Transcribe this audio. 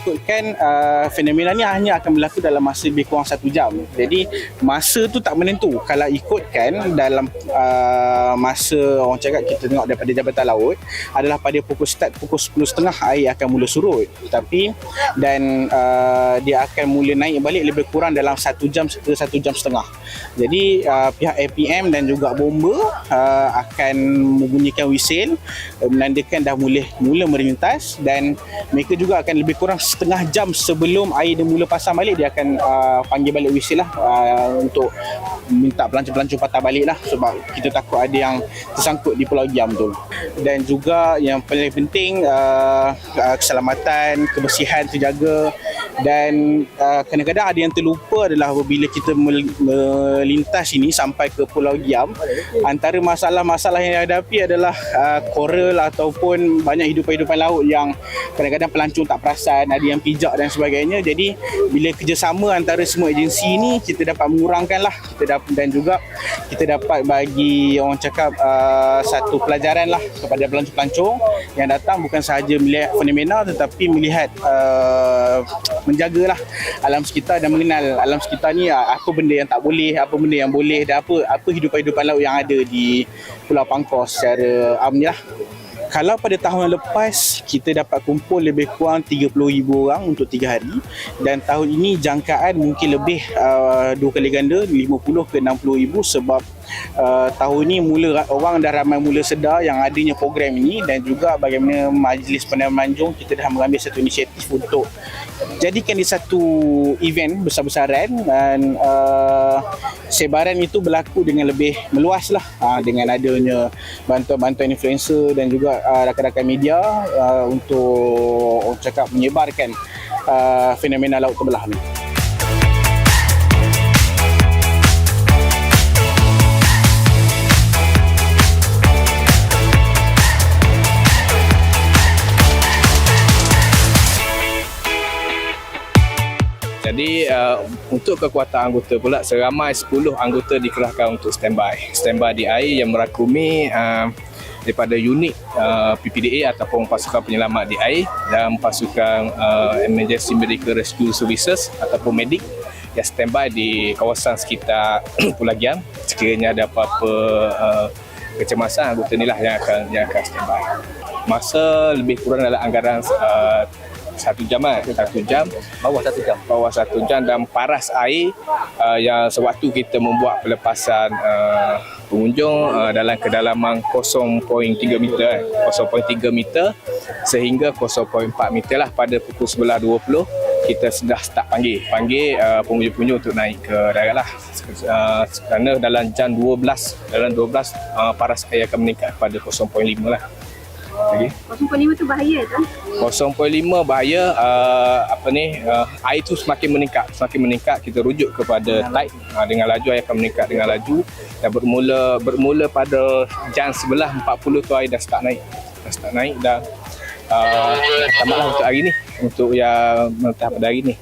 ikutkan fenomena ni hanya akan berlaku dalam masa lebih kurang 1 jam. Jadi masa tu tak menentu. Kalau ikutkan dalam masa orang cakap kita tengok daripada Jabatan Laut adalah pada pukul 10.30 air akan mula surut. Tapi dia akan mula naik balik lebih kurang dalam 1 jam ke 1 jam setengah. Jadi pihak APM dan juga bomba akan membunyikan whistle menandakan dah mula melintas, dan mereka juga akan lebih kurang setengah jam sebelum air dia mula pasang balik, dia akan panggil balik whistle lah untuk minta pelancong-pelancong patah balik lah, sebab kita takut ada yang tersangkut di Pulau Giam tu. Dan juga yang paling penting keselamatan, kebersihan terjaga, dan kadang-kadang ada yang terlupa adalah apabila kita melintas ini sampai ke Pulau Giam, antara masalah-masalah yang dihadapi adalah koral ataupun banyak hidupan laut yang kadang-kadang pelancong tak perasan, ada yang pijak dan sebagainya. Jadi bila kerjasama antara semua agensi ni, kita dapat mengurangkan lah, dan juga kita dapat bagi orang cakap satu pelajaran lah kepada pelancong-pelancong yang datang, bukan sahaja melihat fenomena tetapi melihat menjagalah alam sekitar dan mengenal alam sekitar ni, apa benda yang tak boleh, apa benda yang boleh, dan apa hidupan laut yang ada di Pulau Pangkos secara amnya lah. Kalau pada tahun lepas kita dapat kumpul lebih kurang 30,000 orang untuk 3 hari, dan tahun ini jangkaan mungkin lebih 2 kali ganda, 50 ke 60,000, sebab tahun ini orang dah ramai mula sedar yang adanya program ini, dan juga bagaimana Majlis Penerangan kita dah mengambil satu inisiatif untuk jadikan dia satu event besar-besaran, dan sebaran itu berlaku dengan lebih meluas lah, dengan adanya bantuan-bantuan influencer dan juga rakan-rakan media untuk orang cakap menyebarkan fenomena laut terbelah ni. Jadi untuk kekuatan anggota pula, seramai 10 anggota dikerahkan untuk standby di air, yang merakumi daripada unit PPDA ataupun pasukan penyelamat di air, dan pasukan Emergency Medical Rescue Services ataupun medik yang standby di kawasan sekitar Pulau Giam. Sekiranya ada apa-apa kecemasan, anggota inilah yang akan standby. Masa lebih kurang dalam anggaran 1 jam, bawah 1 jam, dan paras air yang sewaktu kita membuat pelepasan pengunjung dalam kedalaman 0.3 meter sehingga 0.4 meter lah. Pada pukul 11.20 kita sudah start panggil pengunjung-pengunjung untuk naik ke darat lah, kerana dalam jam 12 paras air akan meningkat pada 0.5 lah. Okay. 0.5 tu bahaya tu? 0.5 bahaya, air tu semakin meningkat, kita rujuk kepada tide, dengan laju air akan meningkat dengan laju, dan bermula pada jam 11.40 tu air dah start naik, dan tamatlah untuk hari ni, untuk yang mentah pada hari ni.